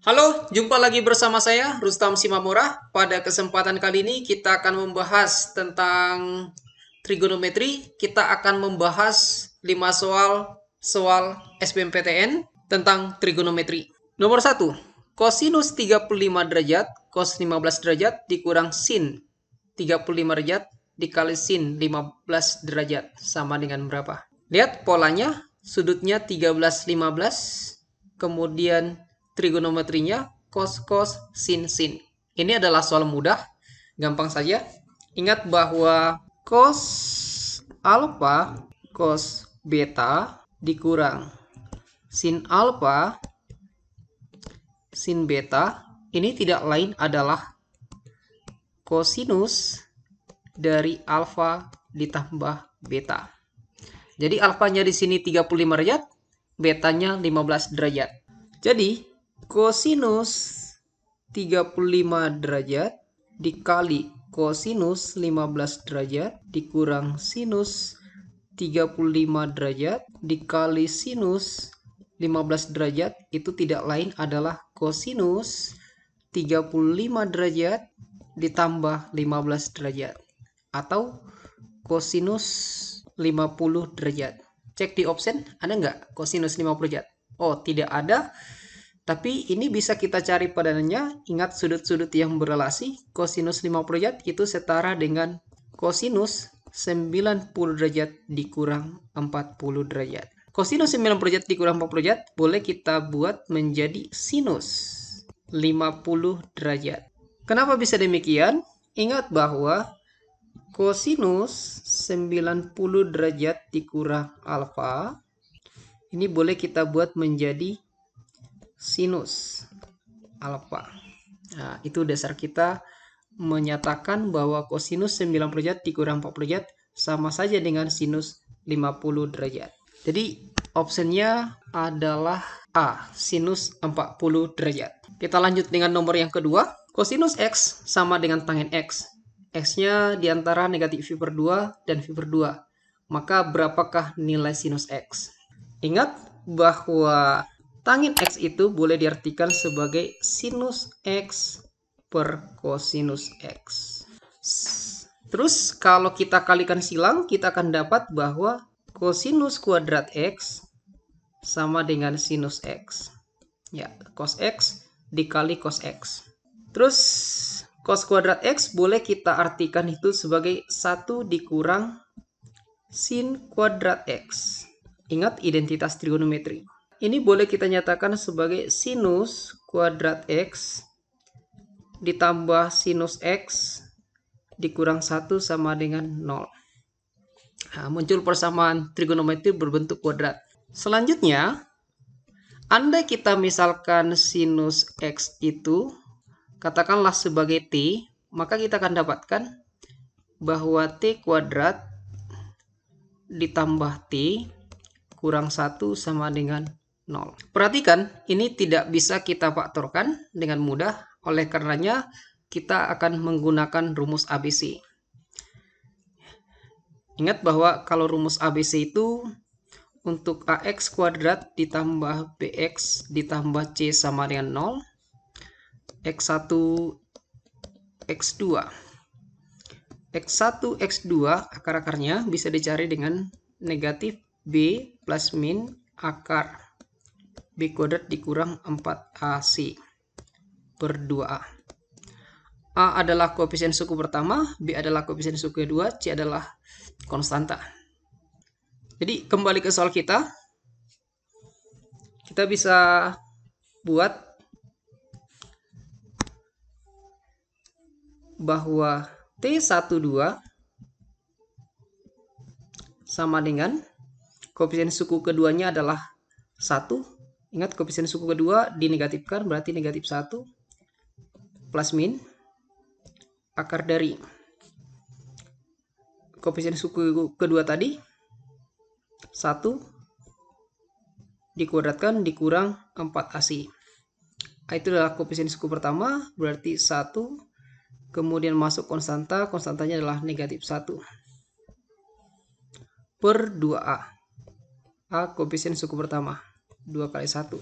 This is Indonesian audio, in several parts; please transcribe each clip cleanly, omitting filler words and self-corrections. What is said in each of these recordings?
Halo, jumpa lagi bersama saya Rustam Simamura. Pada kesempatan kali ini kita akan membahas tentang trigonometri. Kita akan membahas 5 soal SBMPTN tentang trigonometri. Nomor 1, kosinus 35 derajat cos 15 derajat dikurang sin 35 derajat dikali sin 15 derajat sama dengan berapa? Lihat polanya, sudutnya 13 15, kemudian trigonometrinya cos cos sin sin. Ini adalah soal mudah, gampang saja. Ingat bahwa cos alfa cos beta dikurang sin alfa sin beta ini tidak lain adalah kosinus dari alfa ditambah beta. Jadi alfanya di sini 35 derajat, betanya 15 derajat. Jadi kosinus 35 derajat dikali kosinus 15 derajat dikurang sinus 35 derajat dikali sinus 15 derajat itu tidak lain adalah kosinus 35 derajat ditambah 15 derajat atau kosinus 50 derajat. Cek di option, ada nggak kosinus 50 derajat? Oh, tidak ada. Tapi ini bisa kita cari padanya. Ingat sudut-sudut yang berrelasi. Kosinus 50 derajat itu setara dengan kosinus 90 derajat dikurang 40 derajat. Kosinus 90 derajat dikurang 40 derajat boleh kita buat menjadi sinus 50 derajat. Kenapa bisa demikian? Ingat bahwa kosinus 90 derajat dikurang alfa ini boleh kita buat menjadi sinus alfa. Nah, itu dasar kita menyatakan bahwa kosinus 90 derajat dikurang 40 derajat sama saja dengan sinus 50 derajat. Jadi optionnya adalah A, sinus 40 derajat. Kita lanjut dengan nomor yang kedua. Kosinus X sama dengan tangen X. X-nya diantara negatif V per 2 dan V per 2. Maka berapakah nilai sinus X? Ingat bahwa tangen X itu boleh diartikan sebagai sinus X per kosinus X. Terus kalau kita kalikan silang, kita akan dapat bahwa kosinus kuadrat X sama dengan sinus X. Ya, cos X dikali cos X. Terus cos kuadrat X boleh kita artikan itu sebagai 1 dikurang sin kuadrat X. Ingat identitas trigonometri. Ini boleh kita nyatakan sebagai sinus kuadrat X ditambah sinus X dikurang 1 sama dengan 0. Nah, muncul persamaan trigonometri berbentuk kuadrat. Selanjutnya, andai kita misalkan sinus X itu katakanlah sebagai T, maka kita akan dapatkan bahwa T kuadrat ditambah T kurang 1 sama dengan 0. Perhatikan, ini tidak bisa kita faktorkan dengan mudah, oleh karenanya kita akan menggunakan rumus ABC. Ingat bahwa kalau rumus ABC itu untuk AX kuadrat ditambah BX ditambah C sama dengan 0, X1 X2 X1 X2 akar-akarnya bisa dicari dengan negatif B plus min akar B kuadrat dikurang 4AC per 2A. A adalah koefisien suku pertama, B adalah koefisien suku kedua, C adalah konstanta. Jadi kembali ke soal kita bisa buat bahwa T12 sama dengan koefisien suku keduanya adalah 1. Ingat koefisien suku kedua dinegatifkan berarti negatif 1 plus min akar dari koefisien suku kedua tadi 1 dikuadratkan dikurang 4AC. Itu adalah koefisien suku pertama berarti 1, kemudian masuk konstanta, konstantanya adalah negatif 1 per 2A. A koefisien suku pertama 2 kali 1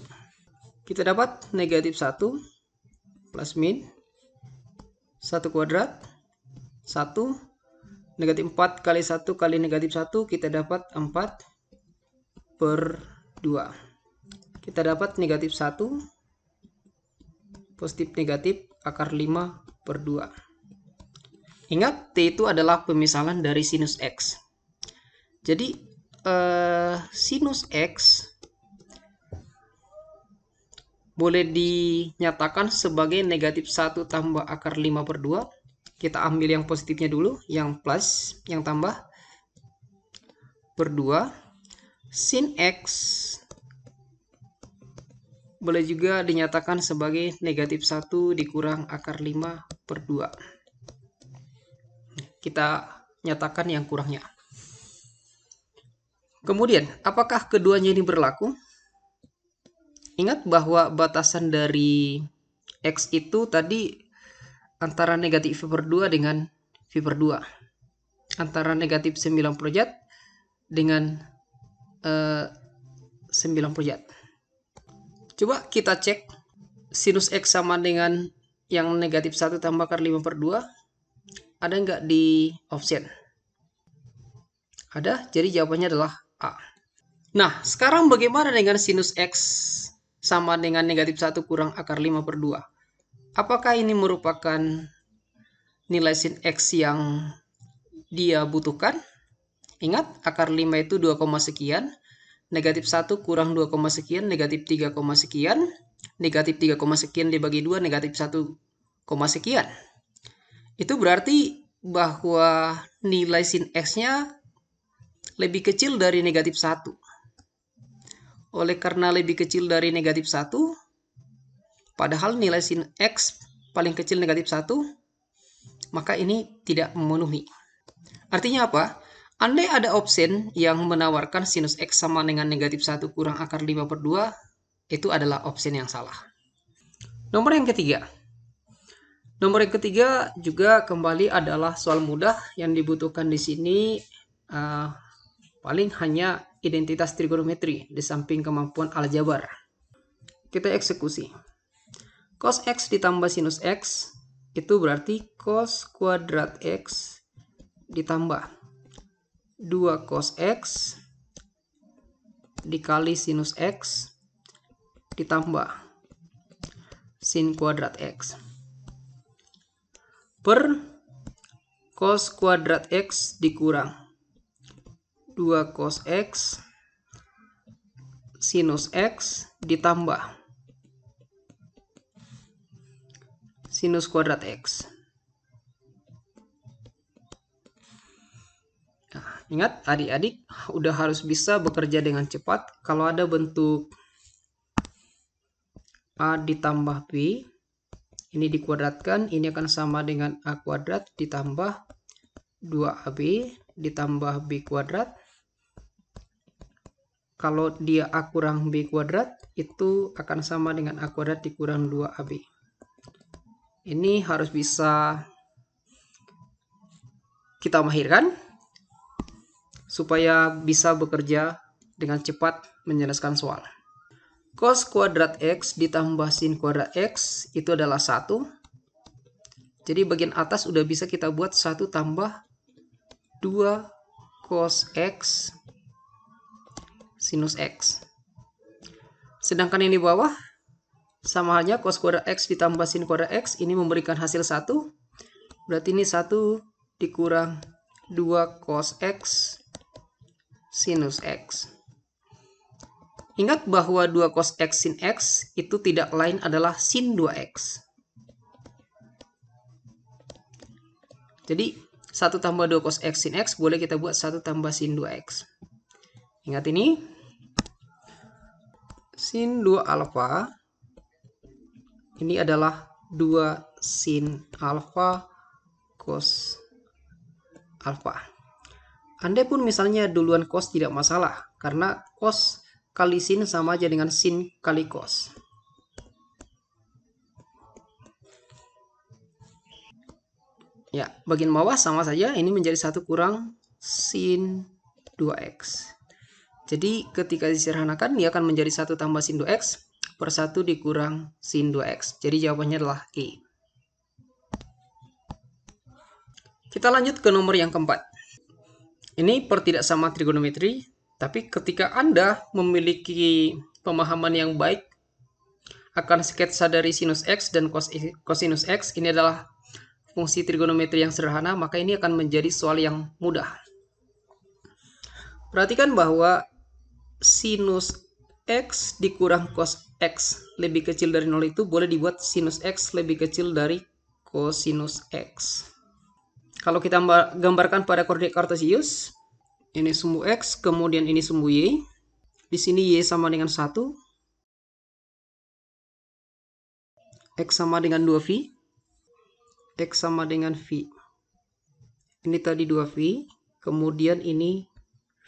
Kita dapat negatif 1 plus min 1 kuadrat 1 negatif 4 kali 1 kali negatif 1 kita dapat 4 per 2. Kita dapat negatif 1 positif negatif akar 5 per 2. Ingat, T itu adalah pemisalan dari sinus X. Jadi sinus X boleh dinyatakan sebagai negatif 1 tambah akar 5 per 2. Kita ambil yang positifnya dulu, yang plus, yang tambah, per 2. Sin X boleh juga dinyatakan sebagai negatif 1 dikurang akar 5 per 2. Kita nyatakan yang kurangnya. Kemudian, apakah keduanya ini berlaku? Ingat bahwa batasan dari X itu tadi antara negatif V per 2 dengan V per 2. Antara negatif 90 derajat dengan 90 derajat. Coba kita cek sinus X sama dengan yang negatif 1 tambah akar 5 per 2. Ada nggak di option? Ada, jadi jawabannya adalah A. Nah, sekarang bagaimana dengan sinus X sama dengan negatif 1 kurang akar 5 per 2? Apakah ini merupakan nilai sin X yang dia butuhkan? Ingat, akar 5 itu 2, sekian. Negatif 1 kurang 2, sekian. Negatif 3, sekian. Negatif 3, sekian dibagi 2. Negatif 1, sekian. Itu berarti bahwa nilai sin X-nya lebih kecil dari negatif 1. Oleh karena lebih kecil dari negatif 1, padahal nilai sin X paling kecil negatif 1, maka ini tidak memenuhi. Artinya apa? Andai ada option yang menawarkan sinus X sama dengan negatif 1 kurang akar 5 per 2, itu adalah option yang salah. Nomor yang ketiga. Nomor yang ketiga juga kembali adalah soal mudah. Yang dibutuhkan di sini paling hanya identitas trigonometri di samping kemampuan aljabar. Kita eksekusi. Cos X ditambah sinus X itu berarti cos kuadrat X ditambah 2 cos X dikali sinus X ditambah sin kuadrat X per cos kuadrat X dikurang 2 cos X sinus X ditambah sinus kuadrat X. Nah, ingat adik-adik udah harus bisa bekerja dengan cepat. Kalau ada bentuk A ditambah B, ini dikuadratkan, ini akan sama dengan A kuadrat ditambah 2AB ditambah B kuadrat. Kalau dia A kurang B kuadrat, itu akan sama dengan A kuadrat dikurang 2AB. Ini harus bisa kita mahirkan supaya bisa bekerja dengan cepat menyelesaikan soal. Cos kuadrat X ditambah sin kuadrat X itu adalah 1. Jadi bagian atas udah bisa kita buat 1 tambah 2 cos X sinus X. Sedangkan yang di bawah sama halnya cos kuadrat X ditambah sin kuadrat X ini memberikan hasil 1. Berarti ini 1 dikurang 2 cos X sinus X. Ingat bahwa 2 cos X sin X itu tidak lain adalah sin 2X. Jadi 1 tambah 2 cos X sin X boleh kita buat 1 tambah sin 2X. Ingat ini. Sin 2 alfa ini adalah 2 sin alfa cos alfa. Andai pun misalnya duluan cos tidak masalah, karena cos kali sin sama aja dengan sin kali cos. Ya, bagian bawah sama saja, ini menjadi 1 kurang sin 2X. Jadi ketika disederhanakan, dia akan menjadi 1 tambah sin 2X per 1 dikurang sin 2x. Jadi jawabannya adalah E. Kita lanjut ke nomor yang keempat. Ini per tidak sama trigonometri, tapi ketika Anda memiliki pemahaman yang baik akan sketsa dari sinus X dan cosinus X, ini adalah fungsi trigonometri yang sederhana, maka ini akan menjadi soal yang mudah. Perhatikan bahwa sinus X dikurang cos X lebih kecil dari 0 itu boleh dibuat sinus X lebih kecil dari cosinus X. Kalau kita gambarkan pada koordinat kartesius, ini sumbu X, kemudian ini sumbu Y. Di sini Y sama dengan 1. X sama dengan 2V. X sama dengan V. Ini tadi 2V, kemudian ini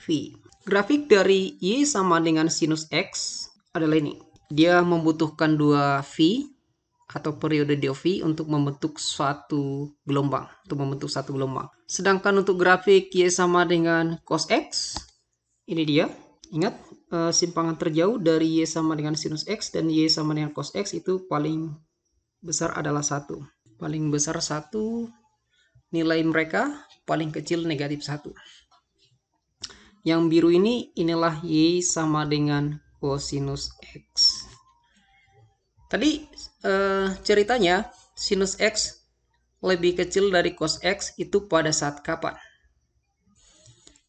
V. Grafik dari Y sama dengan sinus X adalah ini. Dia membutuhkan 2V atau periode dov untuk membentuk suatu gelombang, Sedangkan untuk grafik Y sama dengan cos X, ini dia. Ingat, simpangan terjauh dari Y sama dengan sinus X dan Y sama dengan cos X itu paling besar adalah 1. Paling besar 1, nilai mereka paling kecil negatif 1. Yang biru ini, inilah Y sama dengan cosinus X. Tadi ceritanya sinus X lebih kecil dari cos X itu pada saat kapan?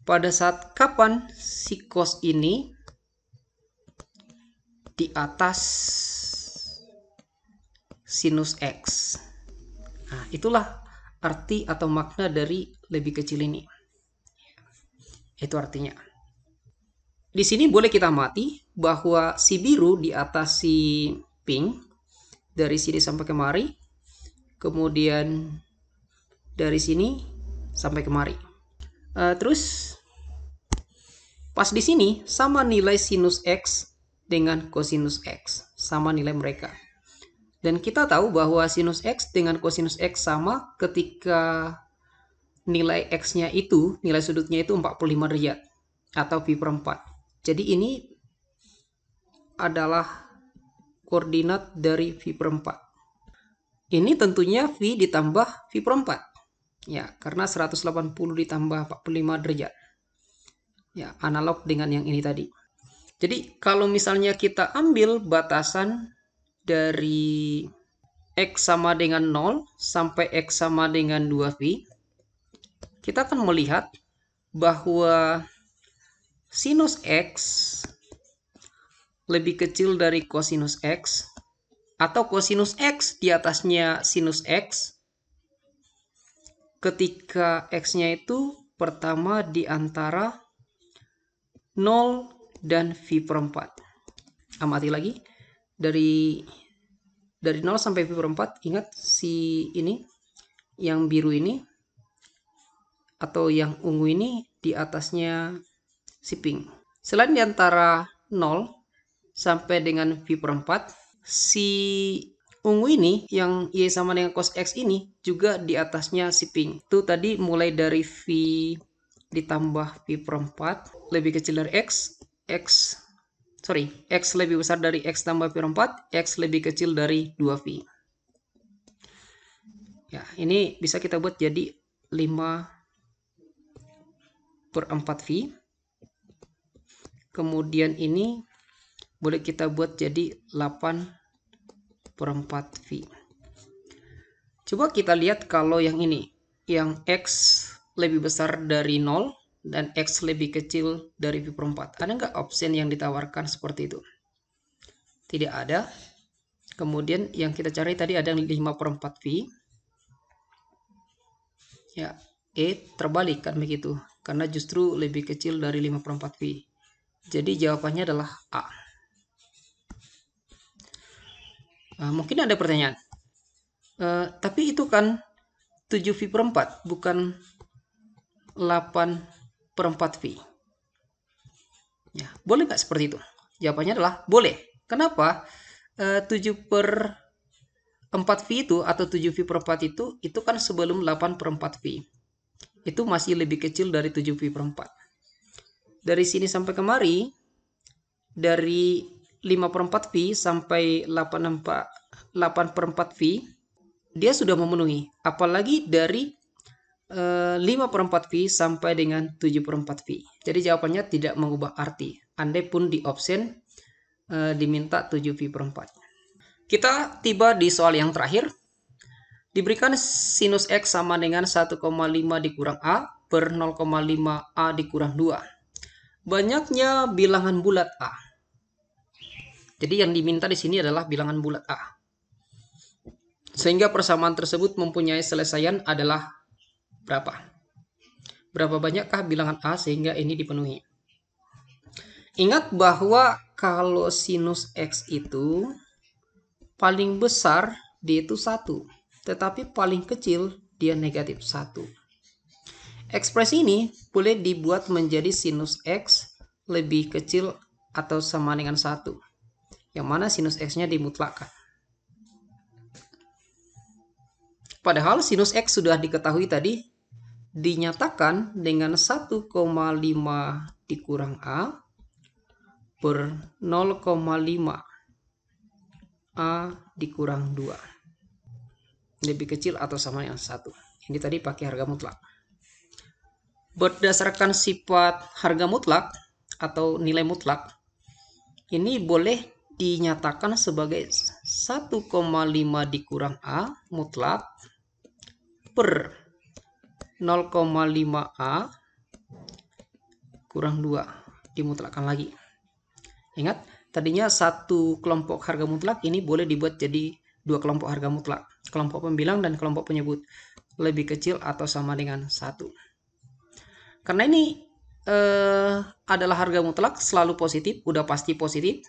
Pada saat kapan si cos ini di atas sinus X. Nah, itulah arti atau makna dari lebih kecil ini. Itu artinya. Di sini boleh kita amati bahwa si biru di atas si pink dari sini sampai kemari, kemudian dari sini sampai kemari. Terus pas di sini sama nilai sinus X dengan cosinus X, sama nilai mereka. Dan kita tahu bahwa sinus X dengan cosinus X sama ketika nilai X-nya itu, nilai sudutnya itu 45 derajat atau V per 4. Jadi ini adalah koordinat dari V per 4. Ini tentunya V ditambah V per 4. Ya, karena 180 ditambah 45 derajat. Ya, analog dengan yang ini tadi. Jadi kalau misalnya kita ambil batasan dari X sama dengan 0 sampai X sama dengan 2V, kita akan melihat bahwa sinus X lebih kecil dari cosinus X atau cosinus X di atasnya sinus X ketika X-nya itu pertama di antara 0 dan V per 4. Amati lagi dari 0 sampai V per 4, ingat si ini yang biru ini atau yang ungu ini di atasnya si pink. Selain di antara 0 sampai dengan V per 4, si ungu ini yang Y sama dengan cos X ini juga di atasnya si pink. Itu tadi mulai dari V ditambah V per 4 lebih kecil dari X lebih besar dari X tambah V per 4, X lebih kecil dari 2V. Ya, ini bisa kita buat jadi 5 per 4V. Kemudian ini boleh kita buat jadi 8 per 4V. Coba kita lihat kalau yang ini, yang X lebih besar dari 0 dan X lebih kecil dari V per 4. Ada nggak opsi yang ditawarkan seperti itu? Tidak ada. Kemudian yang kita cari tadi ada 5 per 4V. Ya, terbalik kan begitu. Karena justru lebih kecil dari 5 per 4V. Jadi jawabannya adalah A. Mungkin ada pertanyaan. Tapi itu kan 7V per 4, bukan 8 per 4V. Ya, boleh nggak seperti itu? Jawabannya adalah boleh. Kenapa? 7 per 4V itu atau 7V per 4 itu kan sebelum 8 per 4V. Itu masih lebih kecil dari 7V per 4. Dari sini sampai kemari, dari 5/4V sampai 8/4V, dia sudah memenuhi. Apalagi dari 5/4V sampai dengan 7/4V. Jadi jawabannya tidak mengubah arti. Andai pun di option diminta 7V/4. Kita tiba di soal yang terakhir. Diberikan sinus X sama dengan 1,5 dikurang A per 0,5 A dikurang 2. Banyaknya bilangan bulat A. Jadi yang diminta di sini adalah bilangan bulat A. Sehingga persamaan tersebut mempunyai selesaian adalah berapa? Berapa banyakkah bilangan A sehingga ini dipenuhi? Ingat bahwa kalau sinus X itu paling besar dia itu 1, tetapi paling kecil dia negatif 1. Ekspresi ini boleh dibuat menjadi sinus X lebih kecil atau sama dengan 1, yang mana sinus X-nya dimutlakkan. Padahal sinus X sudah diketahui tadi, dinyatakan dengan 1,5 dikurang A per 0,5 A dikurang 2. Lebih kecil atau sama dengan 1. Ini tadi pakai harga mutlak. Berdasarkan sifat harga mutlak atau nilai mutlak, ini boleh dinyatakan sebagai 1,5 dikurang A mutlak per 0,5 A kurang 2 dimutlakkan lagi. Ingat, tadinya satu kelompok harga mutlak ini boleh dibuat jadi dua kelompok harga mutlak. Kelompok pembilang dan kelompok penyebut. Lebih kecil atau sama dengan 1. Karena ini adalah harga mutlak selalu positif, udah pasti positif.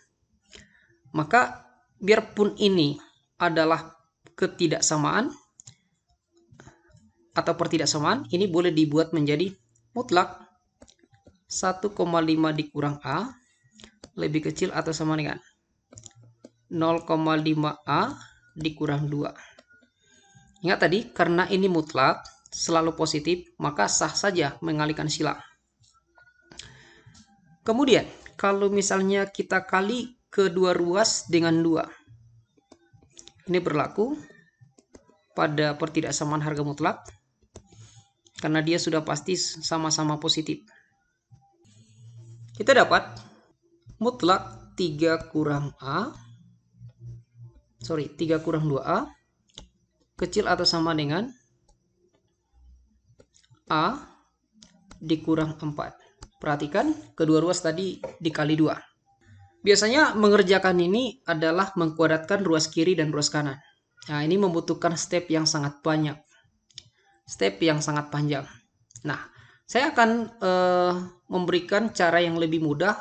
Maka biarpun ini adalah ketidaksamaan atau pertidaksamaan, ini boleh dibuat menjadi mutlak 1,5 dikurang A lebih kecil atau sama dengan 0,5 A dikurang 2. Ingat tadi, karena ini mutlak selalu positif, maka sah saja mengalihkan sila. Kemudian, kalau misalnya kita kali kedua ruas dengan 2. Ini berlaku pada pertidaksamaan harga mutlak karena dia sudah pasti sama-sama positif. Kita dapat mutlak 3 kurang 2A kecil atau sama dengan A dikurang 4. Perhatikan kedua ruas tadi dikali 2. Biasanya mengerjakan ini adalah mengkuadratkan ruas kiri dan ruas kanan. Nah, ini membutuhkan step yang sangat banyak. Step yang sangat panjang. Nah, saya akan memberikan cara yang lebih mudah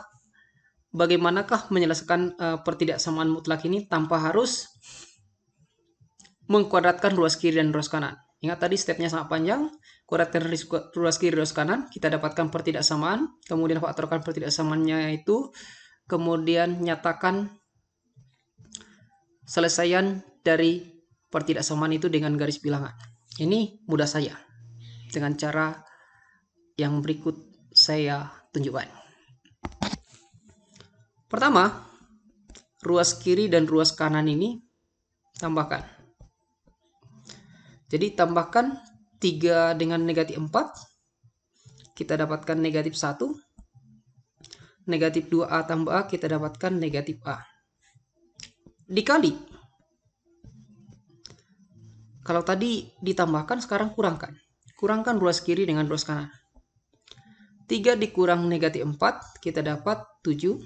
bagaimanakah menyelesaikan pertidaksamaan mutlak ini tanpa harus mengkuadratkan ruas kiri dan ruas kanan. Ingat tadi stepnya sangat panjang. Kuadratkan ruas kiri dan ruas kanan, kita dapatkan pertidaksamaan, kemudian faktorkan pertidaksamaannya itu, kemudian nyatakan selesaian dari pertidaksamaan itu dengan garis bilangan. Ini mudah saja dengan cara yang berikut saya tunjukkan. Pertama, ruas kiri dan ruas kanan ini tambahkan. Jadi tambahkan 3 dengan negatif 4, kita dapatkan negatif 1. Negatif 2A tambah A, kita dapatkan negatif A. Dikali. Kalau tadi ditambahkan, sekarang kurangkan. Kurangkan ruas kiri dengan ruas kanan. 3 dikurang negatif 4, kita dapat 7.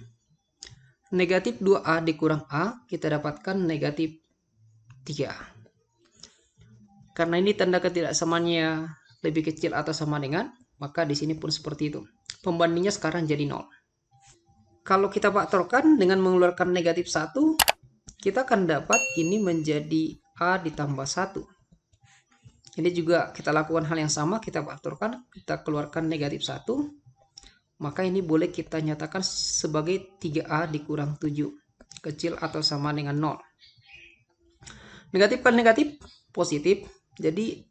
Negatif 2A dikurang A, kita dapatkan negatif 3. Karena ini tanda ketidaksamaannya lebih kecil atau sama dengan, maka di sini pun seperti itu. Pembandingnya sekarang jadi 0. Kalau kita faktorkan dengan mengeluarkan negatif 1, kita akan dapat ini menjadi A ditambah 1. Ini juga kita lakukan hal yang sama, kita faktorkan, kita keluarkan negatif 1. Maka ini boleh kita nyatakan sebagai 3A dikurang 7. Kecil atau sama dengan 0. Negatifkan negatif, positif. Jadi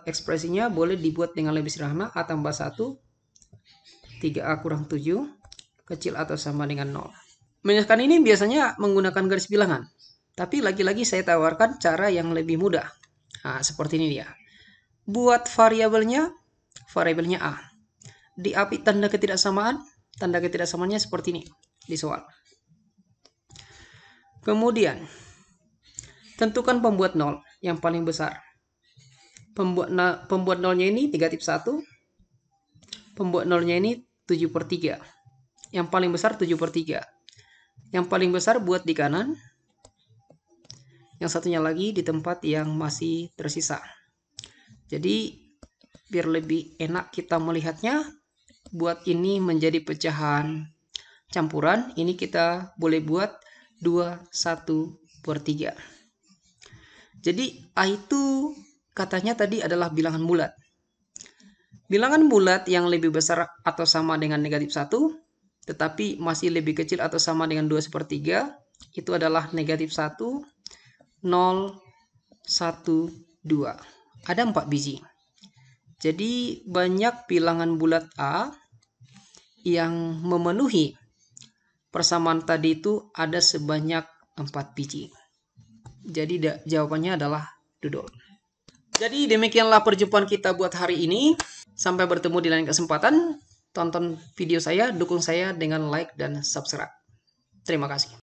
ekspresinya boleh dibuat dengan lebih sederhana. A tambah 1, 3A kurang 7, kecil atau sama dengan 0. Menyesuaikan ini biasanya menggunakan garis bilangan. Tapi lagi-lagi saya tawarkan cara yang lebih mudah. Nah, seperti ini dia. Buat variabelnya A. Diapit tanda ketidaksamaannya seperti ini di soal. Kemudian, tentukan pembuat nol yang paling besar. Pembuat nolnya ini negatif 1. Pembuat nolnya ini 7/3. Yang paling besar 7/3. Yang paling besar buat di kanan. Yang satunya lagi di tempat yang masih tersisa. Jadi, biar lebih enak kita melihatnya, buat ini menjadi pecahan campuran, ini kita boleh buat 21/3. Jadi A itu katanya tadi adalah bilangan bulat. Bilangan bulat yang lebih besar atau sama dengan negatif 1, tetapi masih lebih kecil atau sama dengan 2/3, itu adalah negatif 1, 0, 1, 2. Ada 4 biji. Jadi banyak bilangan bulat A yang memenuhi persamaan tadi itu ada sebanyak 4 biji. Jadi jawabannya adalah dodol. Jadi demikianlah perjumpaan kita buat hari ini. Sampai bertemu di lain kesempatan. Tonton video saya, dukung saya dengan like dan subscribe. Terima kasih.